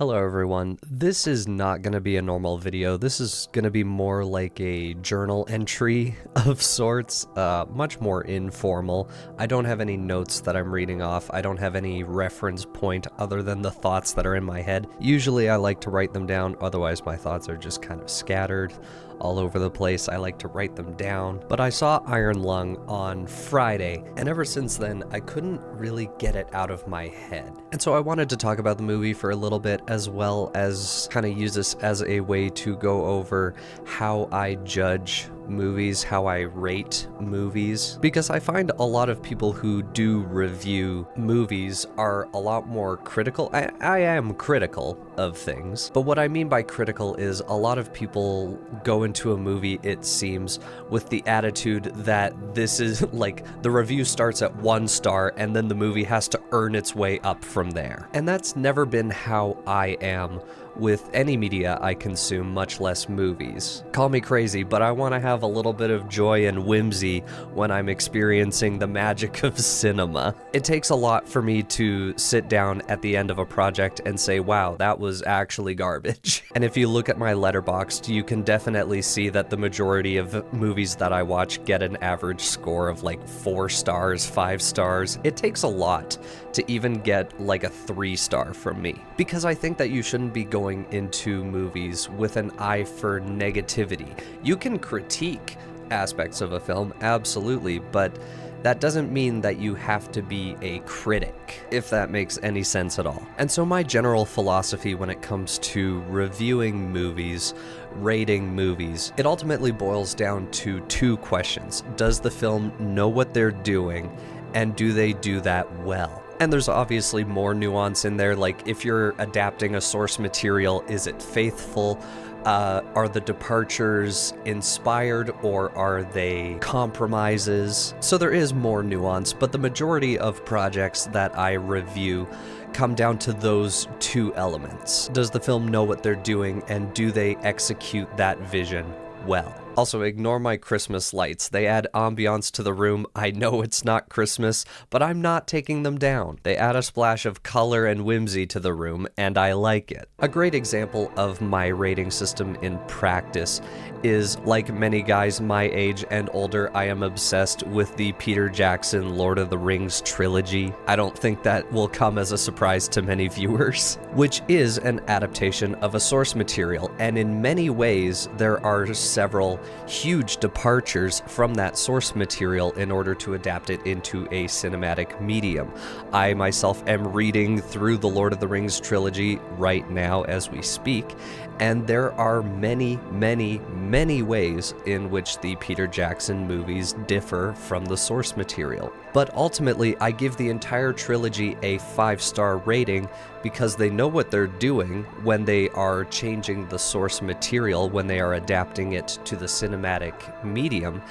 Hello everyone, this is not going to be a normal video. This is going to be more like a journal entry of sorts, much more informal. I don't have any notes that I'm reading off. I don't have any reference point other than the thoughts that are in my head. Usually I like to write them down, otherwise my thoughts are just kind of scattered all over the place. I like to write them down. But I saw Iron Lung on Friday, and ever since then, I couldn't really get it out of my head. And so I wanted to talk about the movie for a little bit, as well as kind of use this as a way to go over how I judge movies, how I rate movies, because I find a lot of people who do review movies are a lot more critical. I am critical of things, but what I mean by critical is a lot of people go into a movie, it seems, with the attitude that this is like the review starts at 1 star and then the movie has to earn its way up from there. And that's never been how I am with any media I consume, much less movies. Call me crazy, but I want to have a little bit of joy and whimsy when I'm experiencing the magic of cinema. It takes a lot for me to sit down at the end of a project and say, wow, that was actually garbage. And if you look at my Letterboxd, you can definitely see that the majority of movies that I watch get an average score of like 4 stars, 5 stars. It takes a lot to even get like a 3 star from me, because I think that you shouldn't be going into movies with an eye for negativity. You can critique aspects of a film, absolutely, but that doesn't mean that you have to be a critic, if that makes any sense at all. And so my general philosophy when it comes to reviewing movies, rating movies, it ultimately boils down to 2 questions. Does the film know what they're doing, and do they do that well? And there's obviously more nuance in there, like if you're adapting a source material, is it faithful? Are the departures inspired or are they compromises? So there is more nuance, but the majority of projects that I review come down to those 2 elements. Does the film know what they're doing, and do they execute that vision well? Also, ignore my Christmas lights. They add ambiance to the room. I know it's not Christmas, but I'm not taking them down. They add a splash of color and whimsy to the room, and I like it. A great example of my rating system in practice is, like many guys my age and older, I am obsessed with the Peter Jackson Lord of the Rings trilogy. I don't think that will come as a surprise to many viewers, which is an adaptation of a source material, and in many ways there are several huge departures from that source material in order to adapt it into a cinematic medium. I myself am reading through the Lord of the Rings trilogy right now as we speak, and there are many, many, many ways in which the Peter Jackson movies differ from the source material. But ultimately, I give the entire trilogy a 5-star rating because they know what they're doing when they are changing the source material, when they are adapting it to the cinematic medium,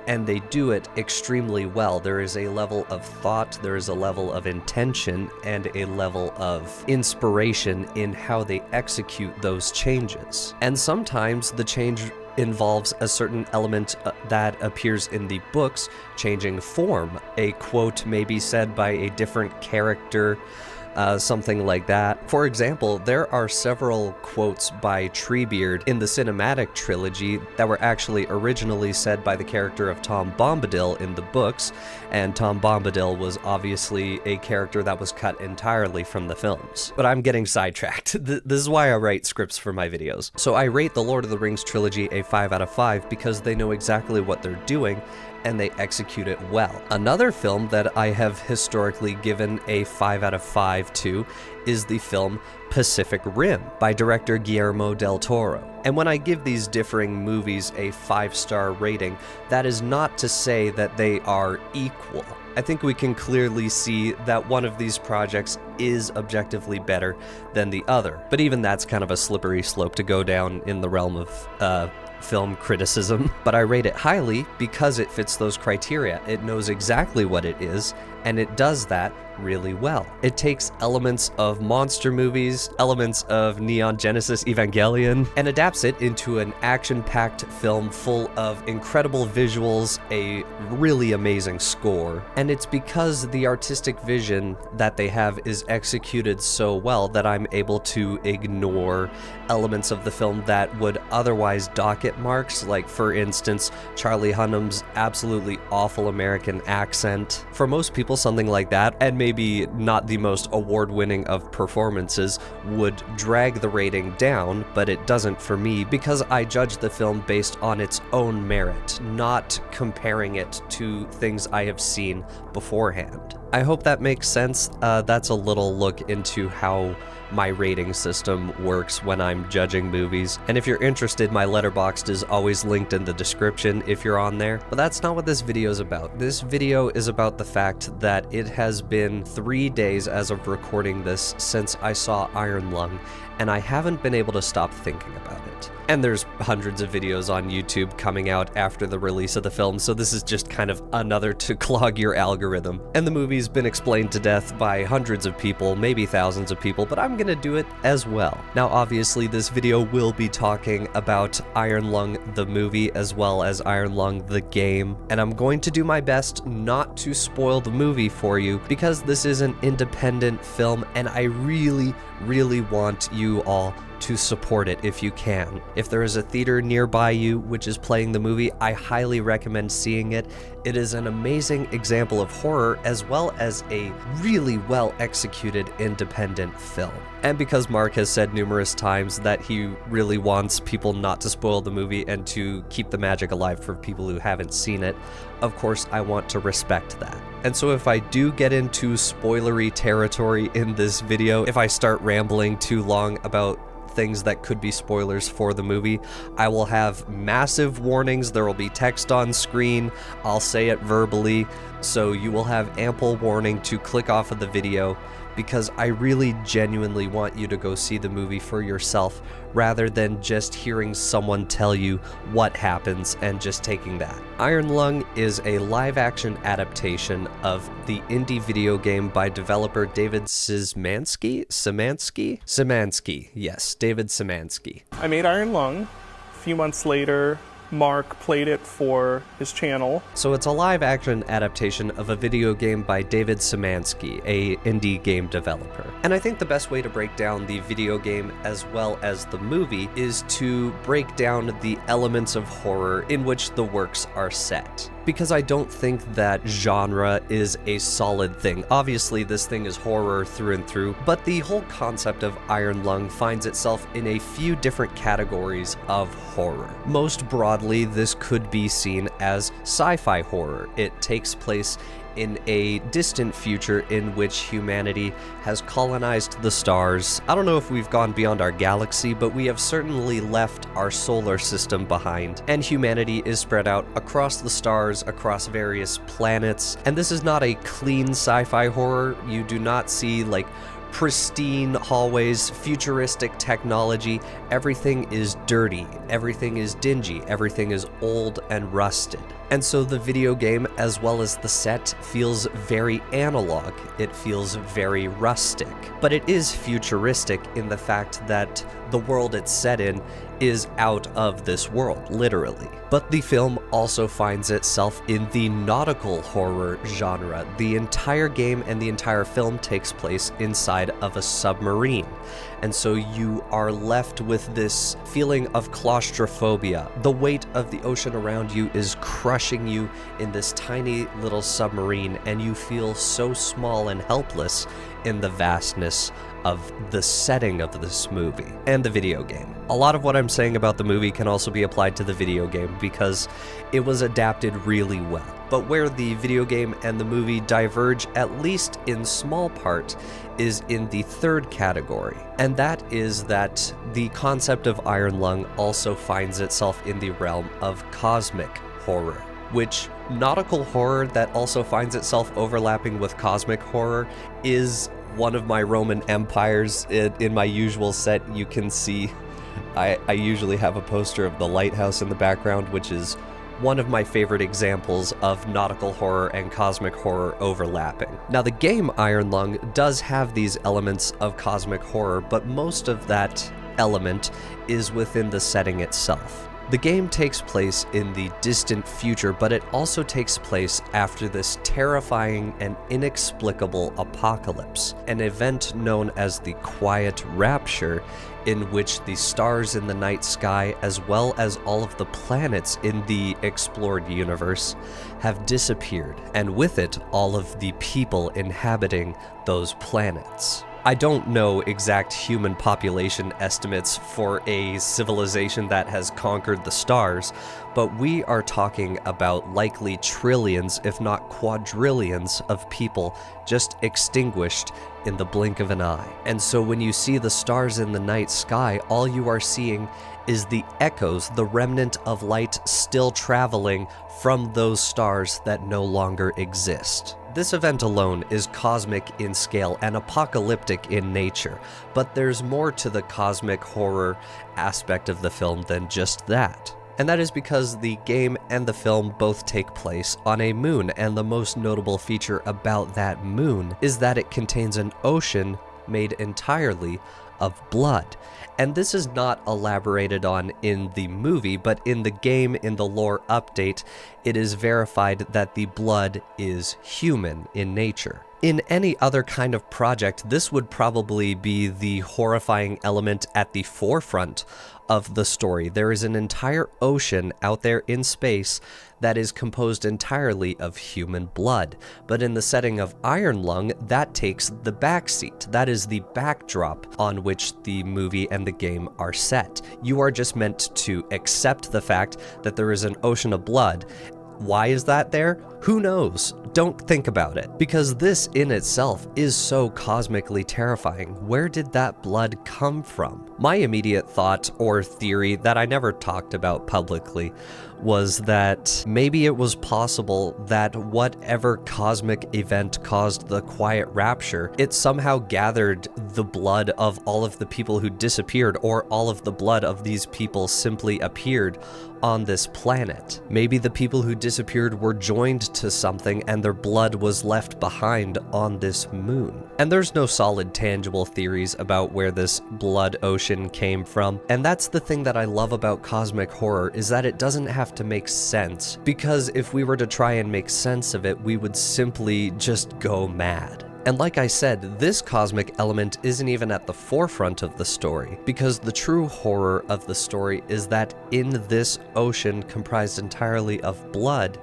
and they do it extremely well. There is a level of thought, there is a level of intention, and a level of inspiration in how they execute those changes. And sometimes the change involves a certain element that appears in the books changing form. A quote may be said by a different character, something like that. For example, there are several quotes by Treebeard in the cinematic trilogy that were actually originally said by the character of Tom Bombadil in the books, and Tom Bombadil was obviously a character that was cut entirely from the films. But I'm getting sidetracked. This is why I write scripts for my videos. So I rate the Lord of the Rings trilogy a 5 out of 5 because they know exactly what they're doing and they execute it well. Another film that I have historically given a 5 out of 5 to is the film Pacific Rim by director Guillermo del Toro. And when I give these differing movies a 5-star rating, that is not to say that they are equal. I think we can clearly see that one of these projects is objectively better than the other. But even that's kind of a slippery slope to go down in the realm of film criticism. But I rate it highly because it fits those criteria. It knows exactly what it is, and it does that really well. It takes elements of monster movies, elements of Neon Genesis Evangelion, and adapts it into an action-packed film full of incredible visuals, a really amazing score, and it's because the artistic vision that they have is executed so well that I'm able to ignore elements of the film that would otherwise dock it marks, like for instance, Charlie Hunnam's absolutely awful American accent. For most people, something like that, and maybe not the most award-winning of performances, would drag the rating down, but it doesn't for me because I judge the film based on its own merit, not comparing it to things I have seen beforehand. I hope that makes sense. That's a little look into how my rating system works when I'm judging movies. And if you're interested, my Letterboxd is always linked in the description if you're on there. But that's not what this video is about. This video is about the fact that it has been 3 days as of recording this since I saw Iron Lung, and I haven't been able to stop thinking about it. And there's hundreds of videos on YouTube coming out after the release of the film, so this is just kind of another to clog your algorithm. And the movie's been explained to death by hundreds of people, maybe thousands of people, but I'm gonna do it as well. Now, obviously, this video will be talking about Iron Lung the movie as well as Iron Lung the game, and I'm going to do my best not to spoil the movie for you because this is an independent film, and I really want you all to support it if you can. If there is a theater nearby you which is playing the movie, I highly recommend seeing it. It is an amazing example of horror as well as a really well executed independent film. And because Mark has said numerous times that he really wants people not to spoil the movie and to keep the magic alive for people who haven't seen it, of course I want to respect that. And so if I do get into spoilery territory in this video, if I start rambling too long about things that could be spoilers for the movie, I will have massive warnings. There will be text on screen. I'll say it verbally, so you will have ample warning to click off of the video because I really genuinely want you to go see the movie for yourself rather than just hearing someone tell you what happens and just taking that. Iron Lung is a live-action adaptation of the indie video game by developer David Szymanski? Szymanski, yes, David Szymanski. I made Iron Lung. A few months later, Mark played it for his channel. So it's a live-action adaptation of a video game by David Szymanski, a indie game developer. And I think the best way to break down the video game as well as the movie is to break down the elements of horror in which the works are set. Because I don't think that genre is a solid thing. Obviously, this thing is horror through and through, but the whole concept of Iron Lung finds itself in a few different categories of horror. Most broadly, this could be seen as sci-fi horror. It takes place in a distant future in which humanity has colonized the stars. I don't know if we've gone beyond our galaxy, but we have certainly left our solar system behind, and humanity is spread out across the stars, across various planets. And this is not a clean sci-fi horror. You do not see like pristine hallways, futuristic technology. Everything is dirty, everything is dingy, everything is old and rusted. And so the video game, as well as the set, feels very analog. It feels very rustic. But it is futuristic in the fact that the world it's set in is out of this world, literally. But the film also finds itself in the nautical horror genre. The entire game and the entire film takes place inside of a submarine. And so you are left with this feeling of claustrophobia. The weight of the ocean around you is crushing you in this tiny little submarine, and you feel so small and helpless in the vastness of the setting of this movie and the video game. A lot of what I'm saying about the movie can also be applied to the video game because it was adapted really well. But where the video game and the movie diverge, at least in small part, is in the third category. And that is that the concept of Iron Lung also finds itself in the realm of cosmic horror, which nautical horror that also finds itself overlapping with cosmic horror is one of my Roman empires. In my usual set, you can see I usually have a poster of the lighthouse in the background, which is one of my favorite examples of nautical horror and cosmic horror overlapping. Now, the game Iron Lung does have these elements of cosmic horror, but most of that element is within the setting itself. The game takes place in the distant future, but it also takes place after this terrifying and inexplicable apocalypse, an event known as the Quiet Rapture, in which the stars in the night sky, as well as all of the planets in the explored universe, have disappeared, and with it, all of the people inhabiting those planets. I don't know exact human population estimates for a civilization that has conquered the stars, but we are talking about likely trillions, if not quadrillions, of people just extinguished in the blink of an eye. And so when you see the stars in the night sky, all you are seeing is the echoes, the remnant of light still traveling from those stars that no longer exist. This event alone is cosmic in scale and apocalyptic in nature, but there's more to the cosmic horror aspect of the film than just that. And that is because the game and the film both take place on a moon, and the most notable feature about that moon is that it contains an ocean made entirely of blood. And this is not elaborated on in the movie, but in the game, in the lore update, it is verified that the blood is human in nature. In any other kind of project, this would probably be the horrifying element at the forefront of the story. There is an entire ocean out there in space that is composed entirely of human blood. But in the setting of Iron Lung, that takes the backseat. That is the backdrop on which the movie and the game are set. You are just meant to accept the fact that there is an ocean of blood. Why is that there? Who knows? Don't think about it. Because this in itself is so cosmically terrifying. Where did that blood come from? My immediate thought or theory that I never talked about publicly was that maybe it was possible that whatever cosmic event caused the Quiet Rapture, it somehow gathered the blood of all of the people who disappeared, or all of the blood of these people simply appeared on this planet. Maybe the people who disappeared were joined to something and their blood was left behind on this moon. And there's no solid tangible theories about where this blood ocean came from. And that's the thing that I love about cosmic horror, is that it doesn't have to make sense. Because if we were to try and make sense of it, we would simply just go mad. And like I said, this cosmic element isn't even at the forefront of the story, because the true horror of the story is that in this ocean comprised entirely of blood,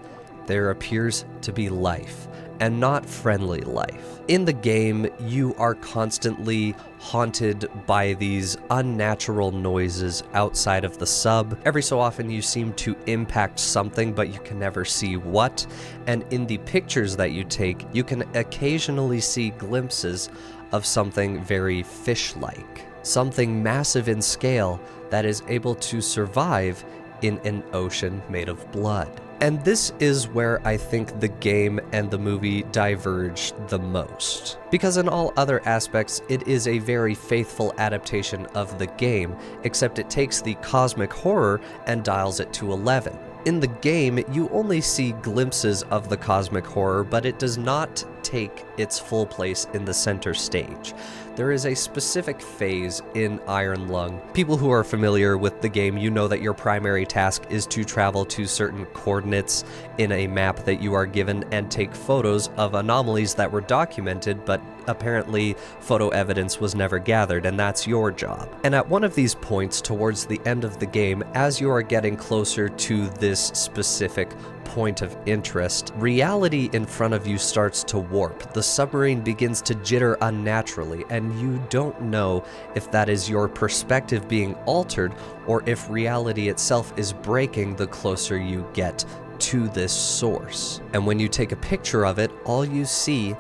there appears to be life, and not friendly life. In the game, you are constantly haunted by these unnatural noises outside of the sub. Every so often you seem to impact something, but you can never see what. And in the pictures that you take, you can occasionally see glimpses of something very fish-like, something massive in scale that is able to survive in an ocean made of blood. And this is where I think the game and the movie diverge the most. Because in all other aspects, it is a very faithful adaptation of the game, except it takes the cosmic horror and dials it to 11. In the game, you only see glimpses of the cosmic horror, but it does not take its full place in the center stage. There is a specific phase in Iron Lung. People who are familiar with the game, you know that your primary task is to travel to certain coordinates in a map that you are given and take photos of anomalies that were documented, but apparently photo evidence was never gathered, and that's your job. And at one of these points towards the end of the game, as you are getting closer to this specific point of interest, reality in front of you starts to warp. The submarine begins to jitter unnaturally, and you don't know if that is your perspective being altered or if reality itself is breaking the closer you get to this source. And when you take a picture of it, all you see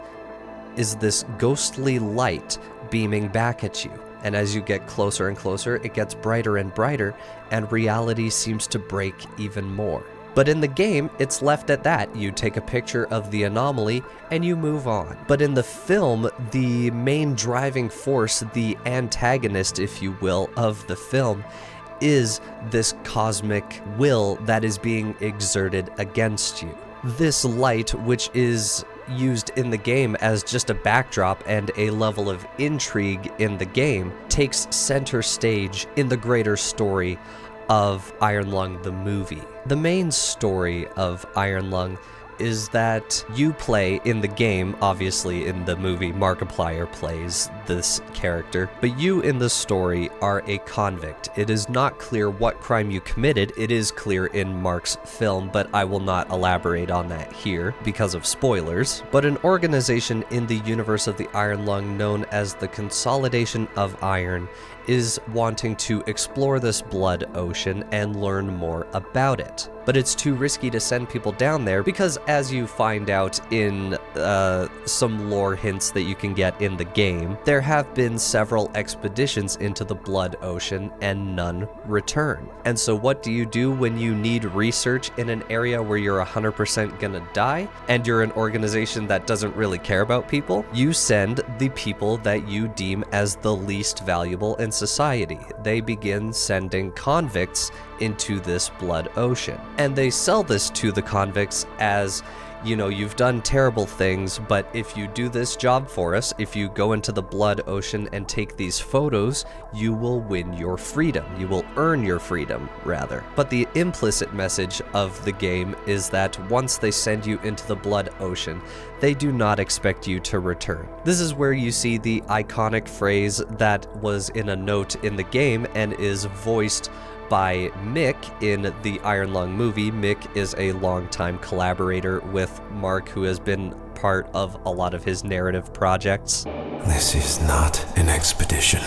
is this ghostly light beaming back at you. And as you get closer and closer, it gets brighter and brighter, and reality seems to break even more. But in the game, it's left at that. You take a picture of the anomaly and you move on. But in the film, the main driving force, the antagonist, if you will, of the film, is this cosmic will that is being exerted against you. This light, which is used in the game as just a backdrop and a level of intrigue in the game, takes center stage in the greater story of Iron Lung the movie. The main story of Iron Lung is that you play in the game, obviously in the movie Markiplier plays this character, but you in the story are a convict. It is not clear what crime you committed. It is clear in Mark's film, but I will not elaborate on that here because of spoilers. But an organization in the universe of the Iron Lung known as the Consolidation of Iron is wanting to explore this blood ocean and learn more about it. But it's too risky to send people down there because, as you find out in some lore hints that you can get in the game, there have been several expeditions into the blood ocean and none return. And so what do you do when you need research in an area where you're 100% gonna die and you're an organization that doesn't really care about people? You send the people that you deem as the least valuable in society. They begin sending convicts into this blood ocean. And they sell this to the convicts as, you know, you've done terrible things, but if you do this job for us, if you go into the blood ocean and take these photos, you will win your freedom. You will earn your freedom, rather. But the implicit message of the game is that once they send you into the blood ocean, they do not expect you to return. This is where you see the iconic phrase that was in a note in the game and is voiced by Mick in the Iron Lung movie. Mick is a longtime collaborator with Mark, who has been part of a lot of his narrative projects. This is not an expedition.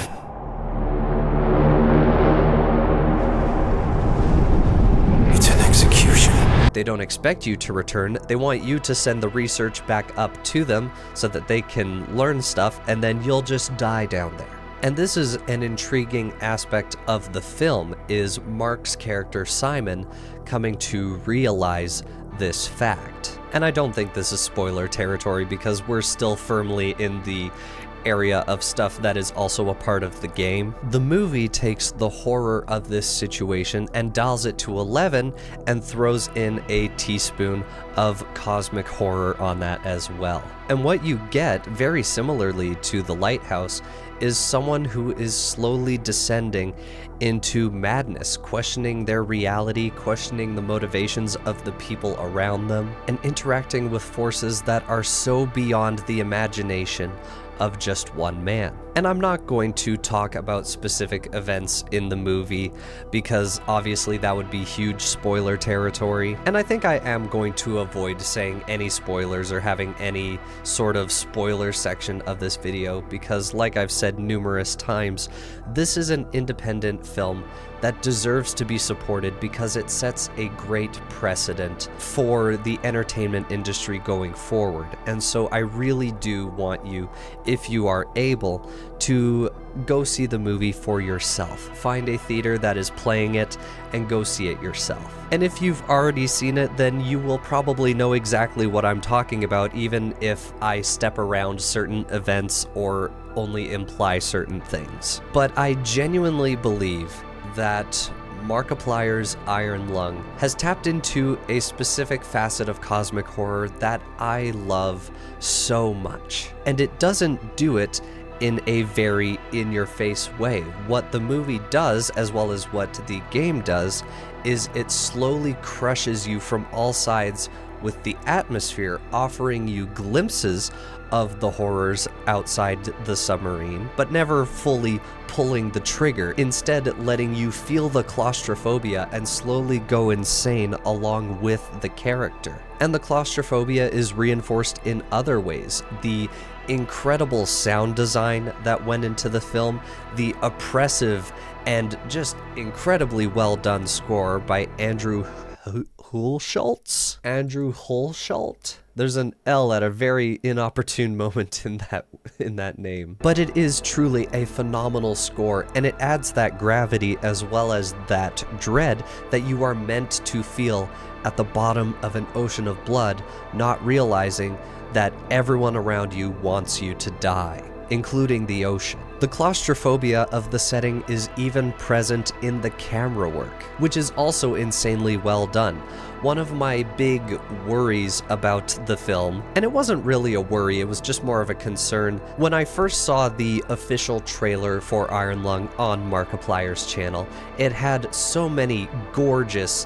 It's an execution. They don't expect you to return. They want you to send the research back up to them so that they can learn stuff, and then you'll just die down there. And this is an intriguing aspect of the film, is Mark's character Simon coming to realize this fact. And I don't think this is spoiler territory because we're still firmly in the area of stuff that is also a part of the game. The movie takes the horror of this situation and dials it to 11 and throws in a teaspoon of cosmic horror on that as well. And what you get, very similarly to The Lighthouse, is someone who is slowly descending into madness, questioning their reality, questioning the motivations of the people around them, and interacting with forces that are so beyond the imagination of just one man. And I'm not going to talk about specific events in the movie because obviously that would be huge spoiler territory. And I think I am going to avoid saying any spoilers or having any sort of spoiler section of this video because, like I've said numerous times, this is an independent film that deserves to be supported because it sets a great precedent for the entertainment industry going forward. And so I really do want you, if you are able, to go see the movie for yourself. Find a theater that is playing it and go see it yourself. And if you've already seen it, then you will probably know exactly what I'm talking about, even if I step around certain events or only imply certain things. But I genuinely believe that Markiplier's Iron Lung has tapped into a specific facet of cosmic horror that I love so much. And it doesn't do it in a very in-your-face way. What the movie does, as well as what the game does, is it slowly crushes you from all sides with the atmosphere, offering you glimpses of the horrors outside the submarine, but never fully pulling the trigger, instead letting you feel the claustrophobia and slowly go insane along with the character. And the claustrophobia is reinforced in other ways. The incredible sound design that went into the film, the oppressive and just incredibly well done score by Andrew Hulshult? Andrew Hulshult? There's an L at a very inopportune moment in that name. But it is truly a phenomenal score, and it adds that gravity as well as that dread that you are meant to feel at the bottom of an ocean of blood, not realizing that everyone around you wants you to die. including the ocean. The claustrophobia of the setting is even present in the camera work, which is also insanely well done. One of my big worries about the film, and it wasn't really a worry, it was just more of a concern, when I first saw the official trailer for Iron Lung on Markiplier's channel, it had so many gorgeous,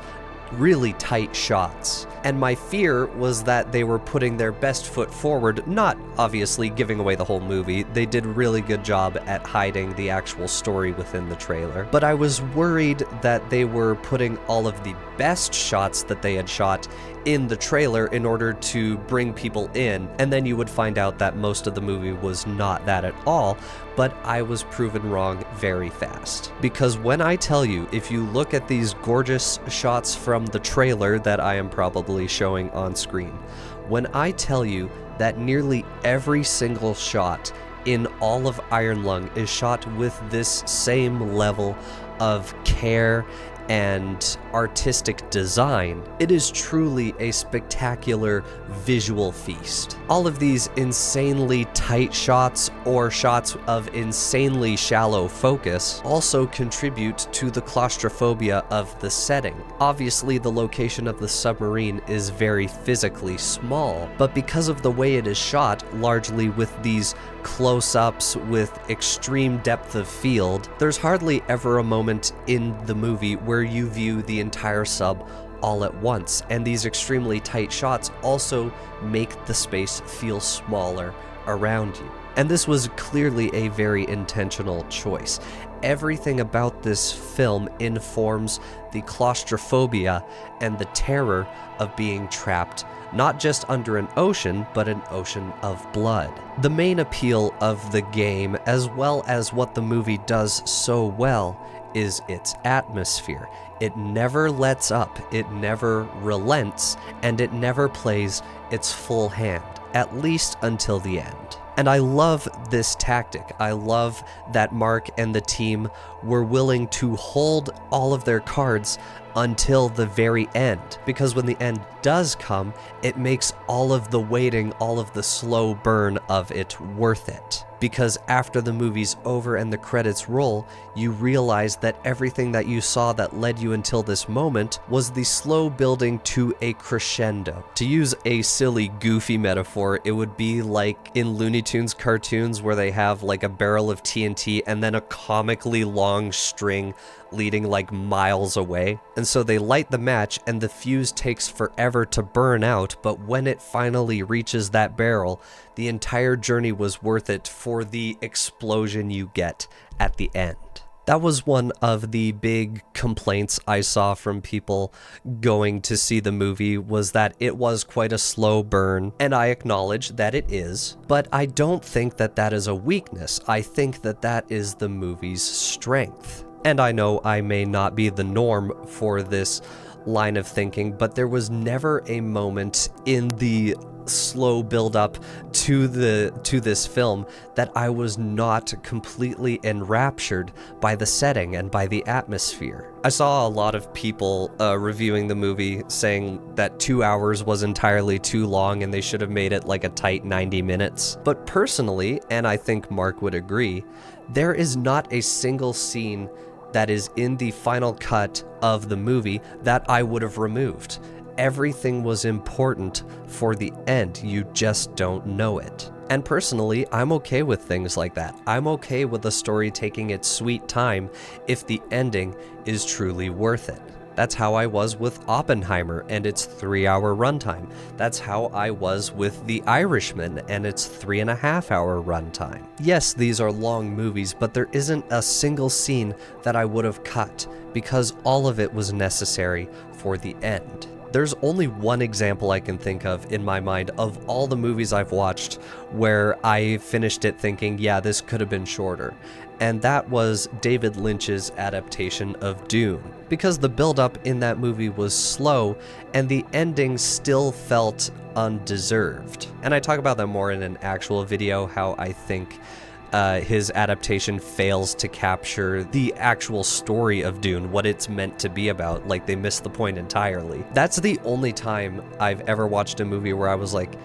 really tight shots. And my fear was that they were putting their best foot forward, not obviously giving away the whole movie. They did a really good job at hiding the actual story within the trailer. But I was worried that they were putting all of the best shots that they had shot in the trailer in order to bring people in, and then you would find out that most of the movie was not that at all. But I was proven wrong very fast. Because when I tell you, if you look at these gorgeous shots from the trailer that I am probably showing on screen, when I tell you that nearly every single shot in all of Iron Lung is shot with this same level of care and artistic design, it is truly a spectacular visual feast. All of these insanely tight shots or shots of insanely shallow focus also contribute to the claustrophobia of the setting. Obviously, the location of the submarine is very physically small, but because of the way it is shot, largely with these close-ups with extreme depth of field, there's hardly ever a moment in the movie where you view the entire sub all at once, and these extremely tight shots also make the space feel smaller around you. And this was clearly a very intentional choice. Everything about this film informs the claustrophobia and the terror of being trapped not just under an ocean, but an ocean of blood. The main appeal of the game, as well as what the movie does so well, is its atmosphere. It never lets up, it never relents, and it never plays its full hand, at least until the end. And I love this tactic. I love that Mark and the team were willing to hold all of their cards until the very end, because when the end does come, it makes all of the waiting, all of the slow burn of it worth it. Because after the movie's over and the credits roll, you realize that everything that you saw that led you until this moment was the slow building to a crescendo. To use a silly, goofy metaphor, it would be like in Looney Tunes cartoons where they have like a barrel of TNT and then a comically long string leading like miles away. And so they light the match and the fuse takes forever to burn out, but when it finally reaches that barrel, the entire journey was worth it for the explosion you get at the end. That was one of the big complaints I saw from people going to see the movie, was that it was quite a slow burn, and I acknowledge that it is, but I don't think that that is a weakness. I think that that is the movie's strength. And I know I may not be the norm for this line of thinking, but there was never a moment in the slow build up to this film that I was not completely enraptured by the setting and by the atmosphere. I saw a lot of people reviewing the movie saying that 2 hours was entirely too long and they should have made it like a tight 90 minutes. But personally, and I think Mark would agree, there is not a single scene that is in the final cut of the movie that I would have removed. Everything was important for the end, you just don't know it. And personally, I'm okay with things like that. I'm okay with the story taking its sweet time if the ending is truly worth it. That's how I was with Oppenheimer and its 3-hour runtime. That's how I was with The Irishman and its 3.5-hour runtime. Yes, these are long movies, but there isn't a single scene that I would have cut because all of it was necessary for the end. There's only one example I can think of in my mind of all the movies I've watched where I finished it thinking, yeah, this could have been shorter. And that was David Lynch's adaptation of Dune. Because the build-up in that movie was slow, and the ending still felt undeserved. And I talk about that more in an actual video, how I think his adaptation fails to capture the actual story of Dune, what it's meant to be about. Like, they missed the point entirely. That's the only time I've ever watched a movie where I was like,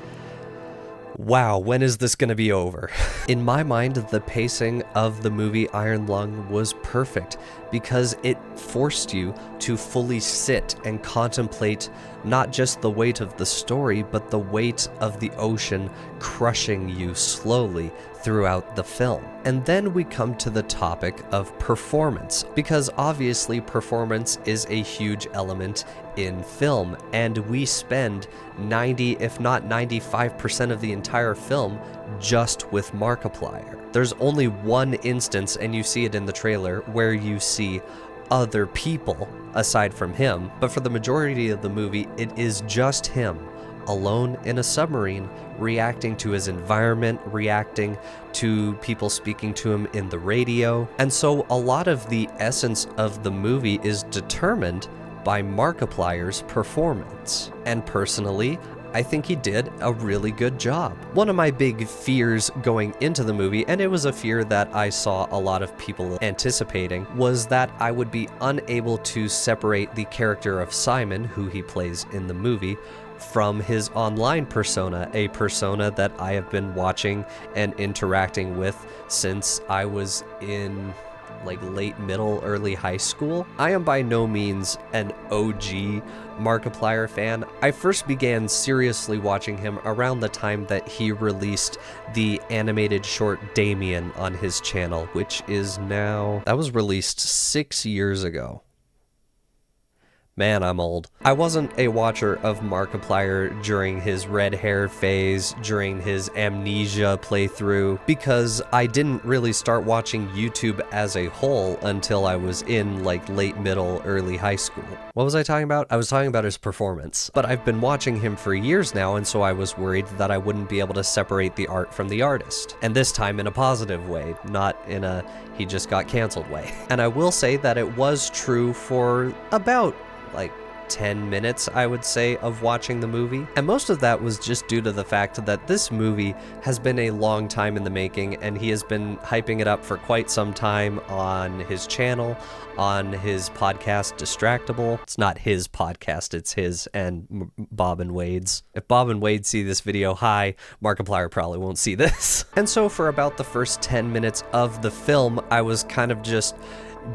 Wow, when is this gonna be over? In my mind, the pacing of the movie Iron Lung was perfect because it forced you to fully sit and contemplate not just the weight of the story, but the weight of the ocean crushing you slowly throughout the film. And then we come to the topic of performance, because obviously performance is a huge element in film, and we spend 90, if not 95% of the entire film just with Markiplier. There's only one instance, and you see it in the trailer, where you see other people aside from him, but for the majority of the movie, it is just him, alone in a submarine, reacting to his environment, reacting to people speaking to him in the radio. And so a lot of the essence of the movie is determined by Markiplier's performance. And personally, I think he did a really good job. One of my big fears going into the movie, and it was a fear that I saw a lot of people anticipating, was that I would be unable to separate the character of Simon, who he plays in the movie, from his online persona, a persona that I have been watching and interacting with since I was in late middle, early high school. I am by no means an OG Markiplier fan. I first began seriously watching him around the time that he released the animated short Damien on his channel, which is now, that was released 6 years ago. Man, I'm old. I wasn't a watcher of Markiplier during his red hair phase, during his amnesia playthrough, because I didn't really start watching YouTube as a whole until I was in late middle, early high school. What was I talking about? I was talking about his performance. But I've been watching him for years now, and so I was worried that I wouldn't be able to separate the art from the artist. And this time in a positive way, not in a he just got canceled way. And I will say that it was true for about 10 minutes, I would say, of watching the movie. And most of that was just due to the fact that this movie has been a long time in the making, and he has been hyping it up for quite some time on his channel, on his podcast, Distractable. It's not his podcast, it's his and Bob and Wade's. If Bob and Wade see this video, hi, Markiplier probably won't see this. And so for about the first 10 minutes of the film, I was kind of just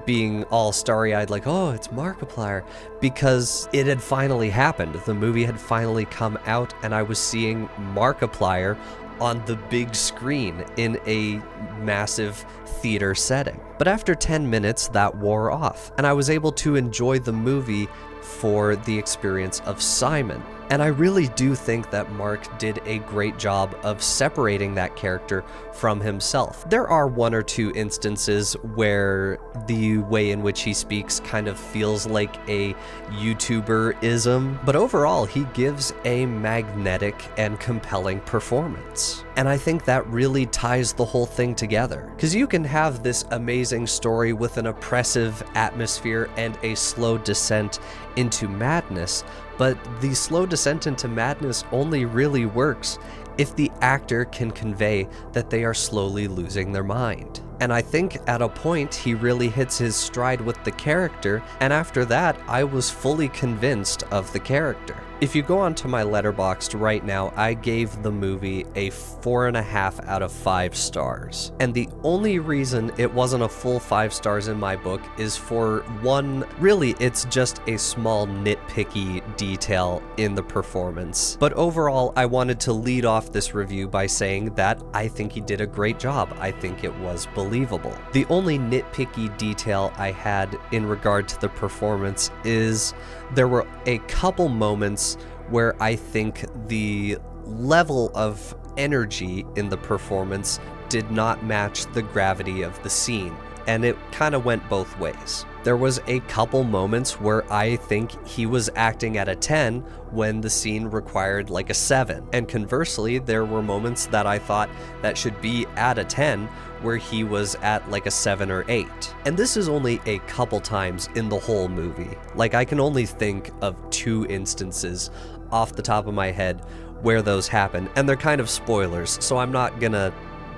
being all starry-eyed oh, it's Markiplier, because it had finally happened. The movie had finally come out, and I was seeing Markiplier on the big screen in a massive theater setting. But after 10 minutes, that wore off, and I was able to enjoy the movie for the experience of Simon. And I really do think that Mark did a great job of separating that character from himself. There are one or two instances where the way in which he speaks kind of feels like a YouTuber-ism, but overall he gives a magnetic and compelling performance. And I think that really ties the whole thing together. Because you can have this amazing story with an oppressive atmosphere and a slow descent into madness, but the slow descent into madness only really works if the actor can convey that they are slowly losing their mind. And I think at a point he really hits his stride with the character, and after that I was fully convinced of the character. If you go onto my Letterboxd right now, I gave the movie a 4.5 out of 5 stars. And the only reason it wasn't a full 5 stars in my book is for one, really it's just a small nitpicky detail in the performance. But overall, I wanted to lead off this review by saying that I think he did a great job. I think it was believable. The only nitpicky detail I had in regard to the performance is there were a couple moments where I think the level of energy in the performance did not match the gravity of the scene, and it kind of went both ways. There was a couple moments where I think he was acting at a 10 when the scene required a 7. And conversely, there were moments that I thought that should be at a 10 where he was at a 7 or 8. And this is only a couple times in the whole movie. I can only think of 2 instances off the top of my head where those happen, and they're kind of spoilers, so I'm not gonna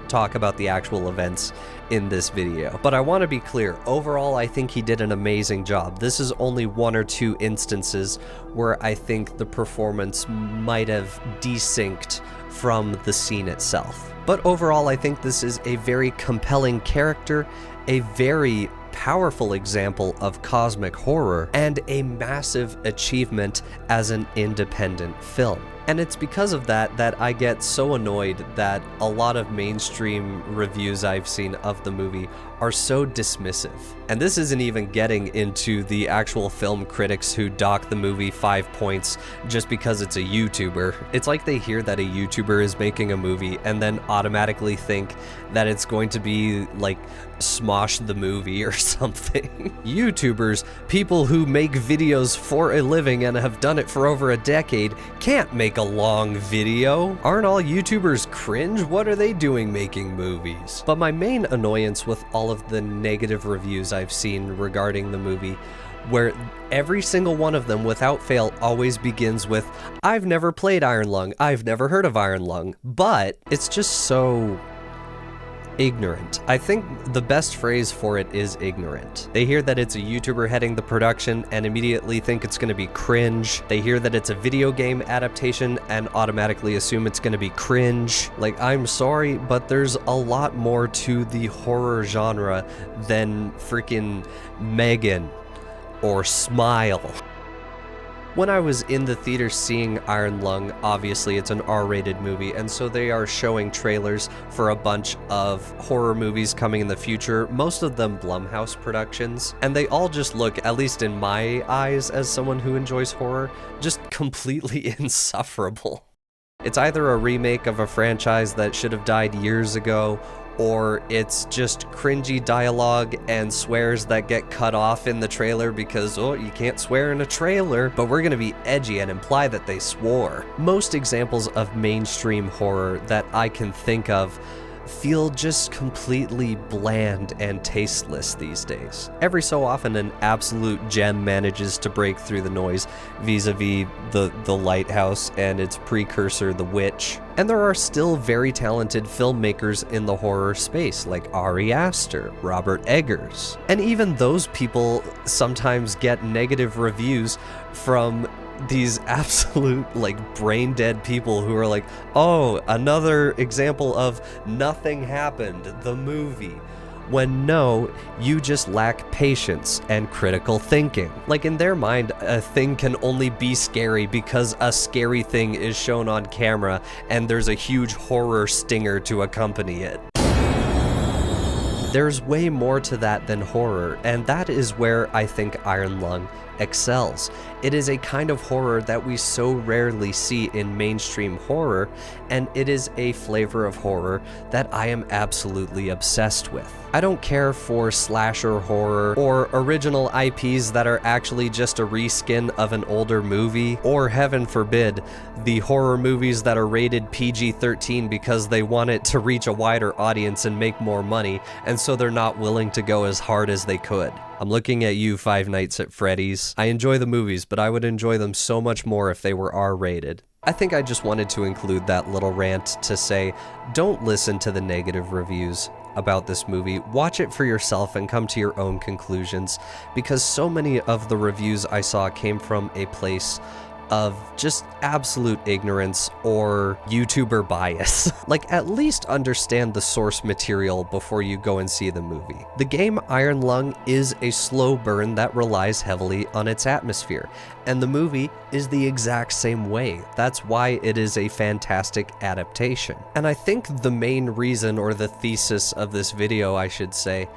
talk about the actual events in this video. But I want to be clear, overall I think he did an amazing job. This is only 1 or 2 instances where I think the performance might have desynced from the scene itself. But overall, I think this is a very compelling character, a very powerful example of cosmic horror, and a massive achievement as an independent film. And it's because of that that I get so annoyed that a lot of mainstream reviews I've seen of the movie are so dismissive. And this isn't even getting into the actual film critics who dock the movie 5 points just because it's a YouTuber. It's like they hear that a YouTuber is making a movie and then automatically think that it's going to be like Smosh the movie or something. YouTubers, people who make videos for a living and have done it for over a decade, can't make a long video. Aren't all YouTubers cringe? What are they doing making movies? But my main annoyance with all of the negative reviews I've seen regarding the movie, where every single one of them without fail always begins with, "I've never played Iron Lung, I've never heard of Iron Lung," but it's just so ignorant. I think the best phrase for it is ignorant. They hear that it's a YouTuber heading the production and immediately think it's going to be cringe. They hear that it's a video game adaptation and automatically assume it's going to be cringe. Like, I'm sorry, but there's a lot more to the horror genre than freaking Megan or Smile. When I was in the theater seeing Iron Lung, obviously it's an R-rated movie, and so they are showing trailers for a bunch of horror movies coming in the future, most of them Blumhouse productions, and they all just look, at least in my eyes as someone who enjoys horror, just completely insufferable. It's either a remake of a franchise that should have died years ago, or it's just cringy dialogue and swears that get cut off in the trailer because, oh, you can't swear in a trailer, but we're gonna be edgy and imply that they swore. Most examples of mainstream horror that I can think of feel just completely bland and tasteless these days. Every so often an absolute gem manages to break through the noise vis-a-vis the Lighthouse and its precursor, The Witch. And there are still very talented filmmakers in the horror space like Ari Aster, Robert Eggers. And even those people sometimes get negative reviews from these absolute like brain dead people who are like, oh, another example of nothing happened, the movie. When no, you just lack patience and critical thinking. Like, in their mind, a thing can only be scary because a scary thing is shown on camera and there's a huge horror stinger to accompany it. There's way more to that than horror, and that is where I think Iron Lung excels. It is a kind of horror that we so rarely see in mainstream horror, and it is a flavor of horror that I am absolutely obsessed with. I don't care for slasher horror or original IPs that are actually just a reskin of an older movie, or heaven forbid, the horror movies that are rated PG-13 because they want it to reach a wider audience and make more money, and so they're not willing to go as hard as they could. I'm looking at you, Five Nights at Freddy's. I enjoy the movies, but I would enjoy them so much more if they were R-rated. I think I just wanted to include that little rant to say, don't listen to the negative reviews about this movie. Watch it for yourself and come to your own conclusions, because so many of the reviews I saw came from a place of just absolute ignorance or YouTuber bias. Like, at least understand the source material before you go and see the movie. The game Iron Lung is a slow burn that relies heavily on its atmosphere, and the movie is the exact same way. That's why it is a fantastic adaptation. And I think the main reason, or the thesis of this video, I should say,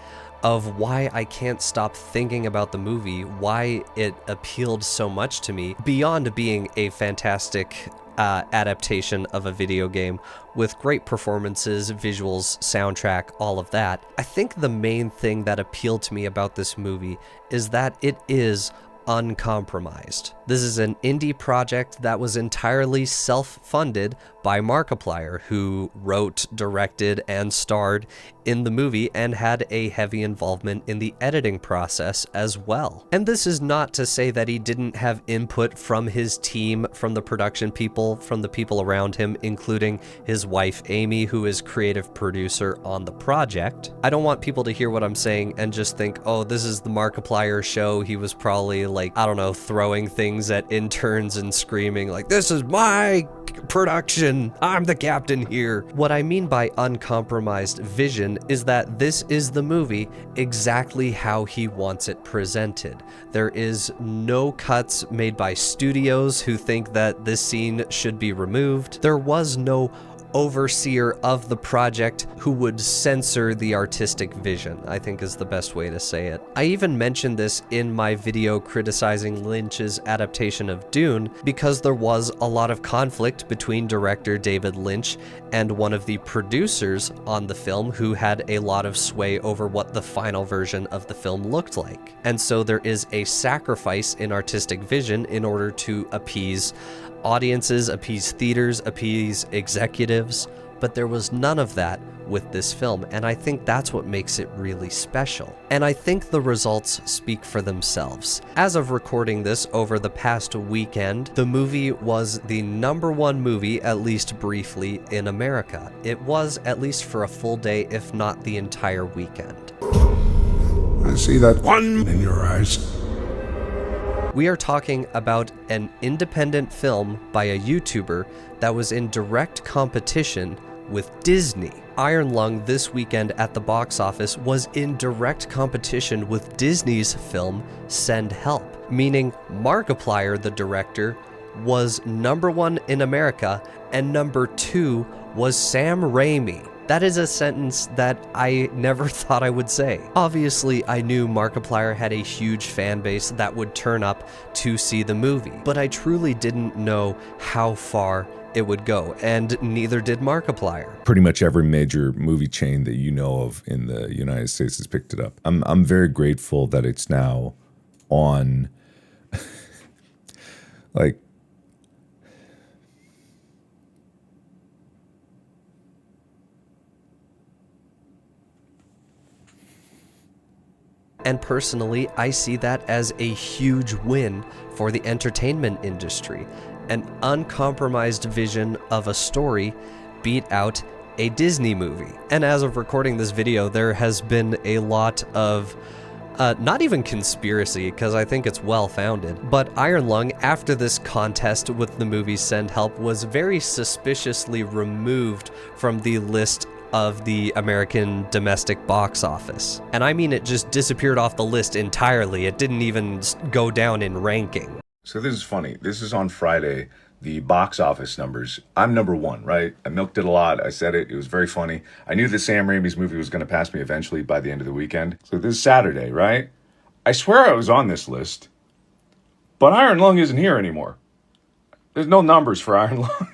of why I can't stop thinking about the movie, why it appealed so much to me, beyond being a fantastic adaptation of a video game with great performances, visuals, soundtrack, all of that. I think the main thing that appealed to me about this movie is that it is uncompromised. This is an indie project that was entirely self-funded by Markiplier, who wrote, directed, and starred in the movie and had a heavy involvement in the editing process as well. And this is not to say that he didn't have input from his team, from the production people, from the people around him, including his wife Amy, who is creative producer on the project. I don't want people to hear what I'm saying and just think, oh, this is the Markiplier show. He was probably like, I don't know, throwing things at interns and screaming like, this is my production captain. I'm the captain here. What I mean by uncompromised vision is that this is the movie exactly how he wants it presented. There is no cuts made by studios who think that this scene should be removed. There was no overseer of the project who would censor the artistic vision, I think is the best way to say it. I even mentioned this in my video criticizing Lynch's adaptation of Dune because there was a lot of conflict between director David Lynch and one of the producers on the film who had a lot of sway over what the final version of the film looked like. And so there is a sacrifice in artistic vision in order to appease audiences, appease theaters, appease executives, but there was none of that with this film, and I think that's what makes it really special. And I think the results speak for themselves. As of recording this over the past weekend, the movie was the #1 movie, at least briefly, in America. It was, at least for a full day, if not the entire weekend. I see that one in your eyes. We are talking about an independent film by a YouTuber that was in direct competition with Disney. Iron Lung this weekend at the box office was in direct competition with Disney's film Send Help, meaning Markiplier, the director, was #1 in America and #2 was Sam Raimi. That is a sentence that I never thought I would say. Obviously, I knew Markiplier had a huge fan base that would turn up to see the movie, but I truly didn't know how far it would go, and neither did Markiplier. Pretty much every major movie chain that you know of in the United States has picked it up. I'm very grateful that it's now on, like, and personally, I see that as a huge win for the entertainment industry. An uncompromised vision of a story beat out a Disney movie. And as of recording this video, there has been a lot of not even conspiracy, because I think it's well-founded, but Iron Lung, after this contest with the movie Send Help, was very suspiciously removed from the list of the American domestic box office. And I mean, it just disappeared off the list entirely. It didn't even go down in ranking. So this is funny. This is on Friday, the box office numbers. I'm #1, right? I milked it a lot. I said it. It was very funny. I knew that Sam Raimi's movie was going to pass me eventually by the end of the weekend. So this is Saturday, right? I swear I was on this list, but Iron Lung isn't here anymore. There's no numbers for Iron Lung.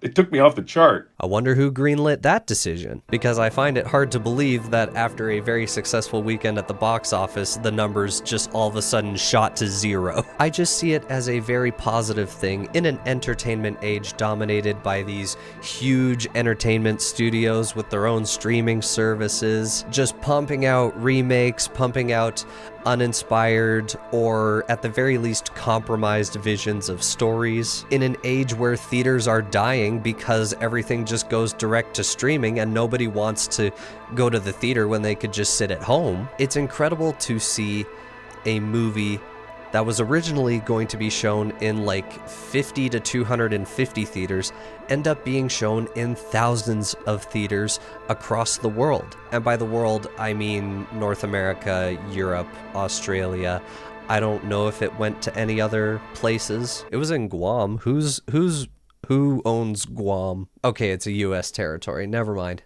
It took me off the chart. I wonder who greenlit that decision, because I find it hard to believe that after a very successful weekend at the box office, the numbers just all of a sudden shot to 0. I just see it as a very positive thing in an entertainment age dominated by these huge entertainment studios with their own streaming services, just pumping out remakes, pumping out uninspired or at the very least compromised visions of stories. In an age where theaters are dying because everything just goes direct to streaming and nobody wants to go to the theater when they could just sit at home, it's incredible to see a movie that was originally going to be shown in like 50 to 250 theaters end up being shown in thousands of theaters across the world. And by the world, I mean North America, Europe, Australia. I don't know if it went to any other places. It was in Guam. Who owns Guam? Okay, it's a US territory. Never mind.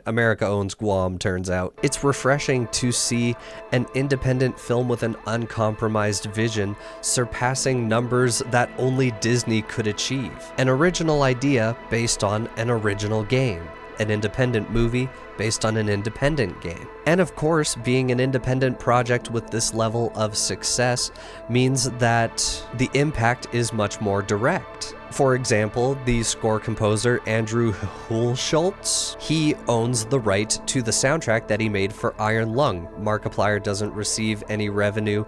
America owns Guam, turns out. It's refreshing to see an independent film with an uncompromised vision surpassing numbers that only Disney could achieve. An original idea based on an original game. An independent movie based on an independent game. And of course, being an independent project with this level of success means that the impact is much more direct. For example, the score composer Andrew Hulschultz, he owns the right to the soundtrack that he made for Iron Lung. Markiplier doesn't receive any revenue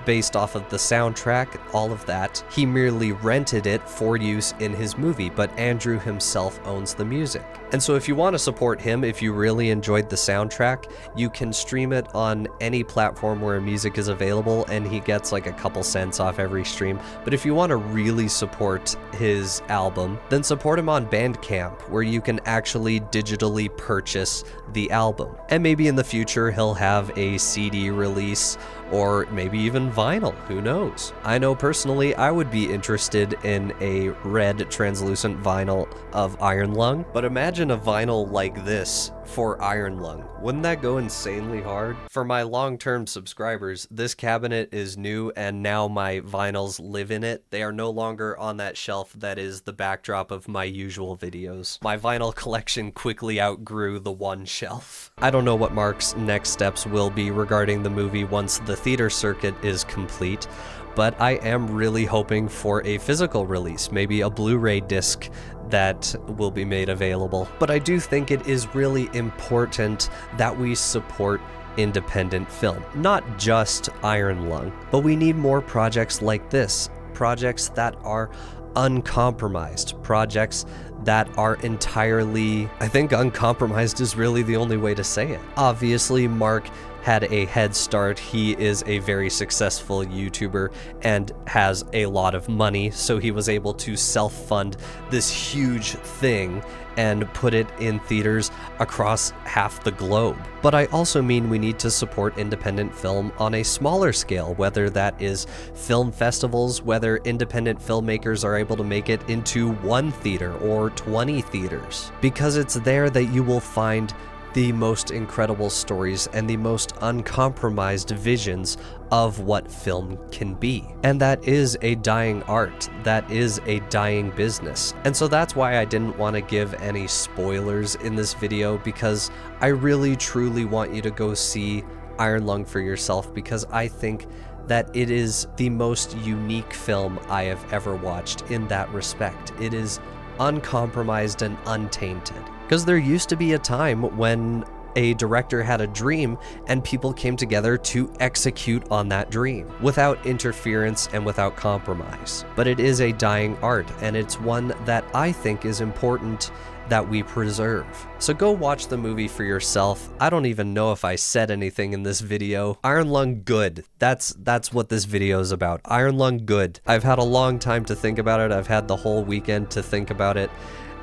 based off of the soundtrack, all of that. He merely rented it for use in his movie, but Andrew himself owns the music. And so if you want to support him, if you really enjoyed the soundtrack, you can stream it on any platform where music is available, and he gets like a couple cents off every stream. But if you want to really support his album, then support him on Bandcamp, where you can actually digitally purchase the album. And maybe in the future he'll have a CD release, or maybe even vinyl, who knows? I know personally I would be interested in a red translucent vinyl of Iron Lung, but imagine a vinyl like this for Iron Lung. Wouldn't that go insanely hard? For my long-term subscribers, this cabinet is new and now my vinyls live in it. They are no longer on that shelf that is the backdrop of my usual videos. My vinyl collection quickly outgrew the one shelf. I don't know what Mark's next steps will be regarding the movie once the theater circuit is complete, but I am really hoping for a physical release, maybe a Blu-ray disc that will be made available. But I do think it is really important that we support independent film, not just Iron Lung, but we need more projects like this, projects that are uncompromised, projects that are entirely, I think uncompromised is really the only way to say it. Obviously, Mark had a head start. He is a very successful YouTuber and has a lot of money, so he was able to self-fund this huge thing and put it in theaters across half the globe. But I also mean we need to support independent film on a smaller scale, whether that is film festivals, whether independent filmmakers are able to make it into 1 theater or 20 theaters, because it's there that you will find the most incredible stories and the most uncompromised visions of what film can be. And that is a dying art. That is a dying business. And so that's why I didn't want to give any spoilers in this video, because I really truly want you to go see Iron Lung for yourself, because I think that it is the most unique film I have ever watched in that respect. It is uncompromised and untainted. Because there used to be a time when a director had a dream and people came together to execute on that dream without interference and without compromise. But it is a dying art, and it's one that I think is important that we preserve. So go watch the movie for yourself. I don't even know if I said anything in this video. Iron Lung good. That's what this video is about. Iron Lung good. I've had a long time to think about it. I've had the whole weekend to think about it,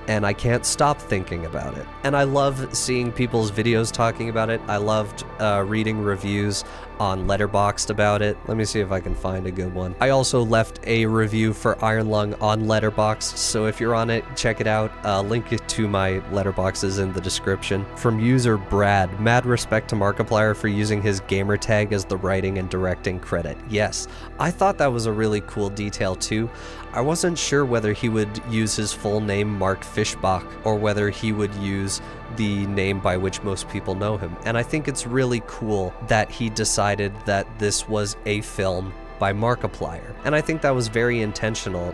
and I can't stop thinking about it. And I love seeing people's videos talking about it. I loved reading reviews on Letterboxd about it. Let me see if I can find a good one. I also left a review for Iron Lung on Letterboxd, so if you're on it, check it out. Link to my Letterboxd is in the description. From user Brad, mad respect to Markiplier for using his gamer tag as the writing and directing credit. Yes, I thought that was a really cool detail too. I wasn't sure whether he would use his full name, Mark Fischbach, or whether he would use the name by which most people know him. And I think it's really cool that he decided that this was a film by Markiplier. And I think that was very intentional,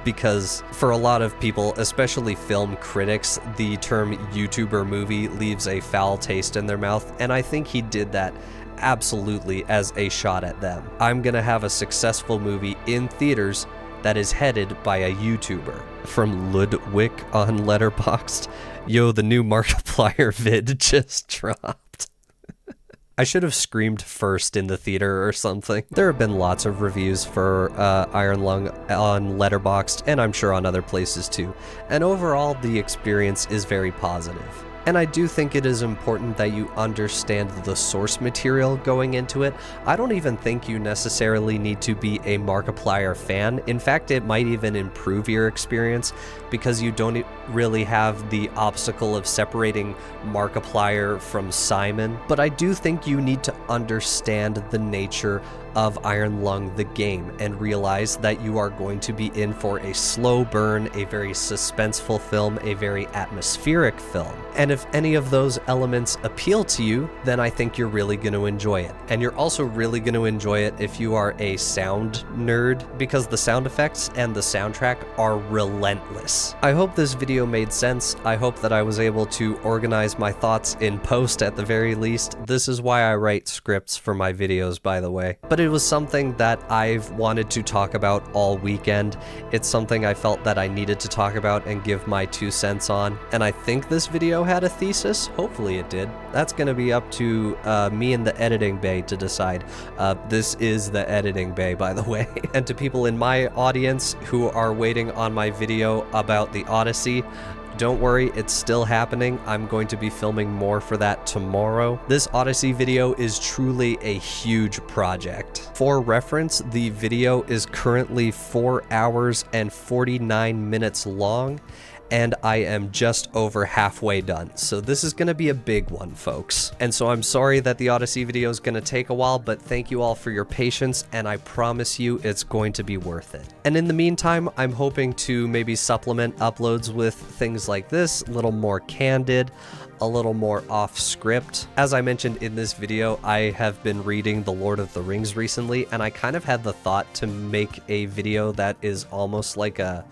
because for a lot of people, especially film critics, the term YouTuber movie leaves a foul taste in their mouth, and I think he did that absolutely as a shot at them. I'm gonna have a successful movie in theaters that is headed by a YouTuber. From Ludwig on Letterboxd, yo, the new Markiplier vid just dropped. I should have screamed first in the theater or something. There have been lots of reviews for Iron Lung on Letterboxd, and I'm sure on other places too. And overall, the experience is very positive. And I do think it is important that you understand the source material going into it. I don't even think you necessarily need to be a Markiplier fan. In fact, it might even improve your experience, because you don't really have the obstacle of separating Markiplier from Simon. But I do think you need to understand the nature of Iron Lung the game and realize that you are going to be in for a slow burn, a very suspenseful film, a very atmospheric film. And if any of those elements appeal to you, then I think you're really going to enjoy it. And you're also really going to enjoy it if you are a sound nerd, because the sound effects and the soundtrack are relentless. I hope this video made sense. I hope that I was able to organize my thoughts in post at the very least. This is why I write scripts for my videos, by the way. But it was something that I've wanted to talk about all weekend. It's something I felt that I needed to talk about and give my 2 cents on. And I think this video had a thesis. Hopefully it did. That's going to be up to me and the editing bay to decide. This is the editing bay, by the way. And to people in my audience who are waiting on my video about the Odyssey, don't worry, it's still happening. I'm going to be filming more for that tomorrow. This Odyssey video is truly a huge project. For reference, the video is currently 4 hours and 49 minutes long, and I am just over halfway done. So this is going to be a big one, folks. And so I'm sorry that the Odyssey video is going to take a while, but thank you all for your patience, and I promise you it's going to be worth it. And in the meantime, I'm hoping to maybe supplement uploads with things like this, a little more candid, a little more off script. As I mentioned in this video, I have been reading The Lord of the Rings recently, and I kind of had the thought to make a video that is almost like a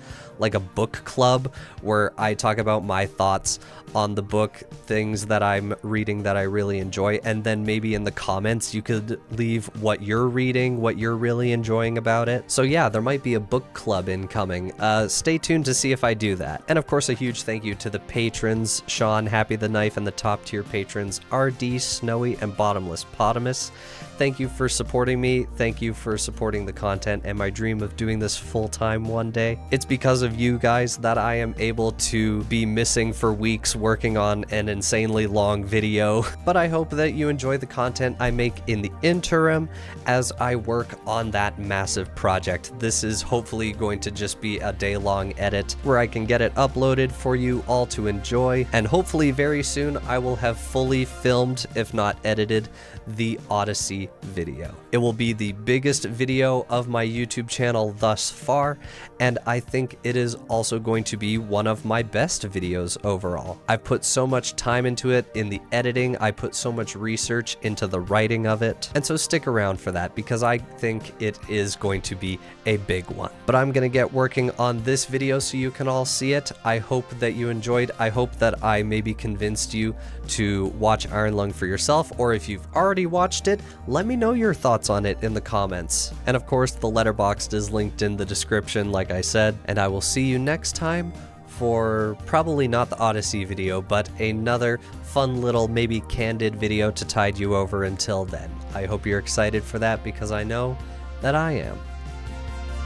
book club, where I talk about my thoughts on the book, things that I'm reading that I really enjoy, and then maybe in the comments you could leave what you're reading, what you're really enjoying about it. So yeah, there might be a book club incoming. Stay tuned to see if I do that. And of course, a huge thank you to the patrons, Sean, Happy the Knife, and the top tier patrons, RD, Snowy, and Bottomless Potamus. Thank you for supporting me. Thank you for supporting the content and my dream of doing this full-time one day. It's because of you guys that I am able to be missing for weeks working on an insanely long video. But I hope that you enjoy the content I make in the interim as I work on that massive project. This is hopefully going to just be a day-long edit where I can get it uploaded for you all to enjoy. And hopefully very soon I will have fully filmed, if not edited, the Odyssey video. It will be the biggest video of my YouTube channel thus far, and I think it is also going to be one of my best videos overall. I've put so much time into it in the editing, I put so much research into the writing of it, and so stick around for that because I think it is going to be a big one. But I'm gonna get working on this video so you can all see it. I hope that you enjoyed. I hope that I maybe convinced you to watch Iron Lung for yourself, or if you've already watched it, let me know your thoughts on it in the comments. And of course, the Letterboxd is linked in the description, like I said, and I will see you next time for probably not the Odyssey video, but another fun little, maybe candid video to tide you over until then. I hope you're excited for that because I know that I am.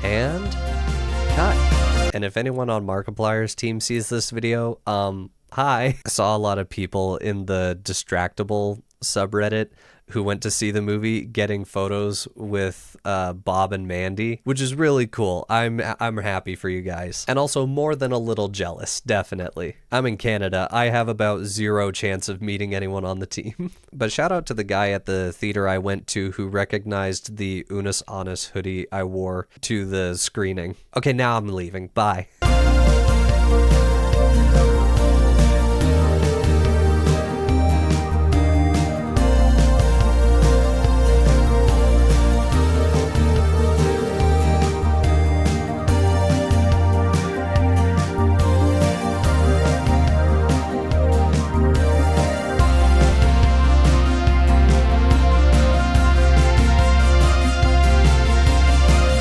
And cut. And if anyone on Markiplier's team sees this video, hi. I saw a lot of people in the Distractable subreddit who went to see the movie getting photos with Bob and Mandy, which is really cool. I'm happy for you guys. And also more than a little jealous, definitely. I'm in Canada. I have about 0 chance of meeting anyone on the team. But shout out to the guy at the theater I went to who recognized the Unus Annus hoodie I wore to the screening. Okay, now I'm leaving. Bye.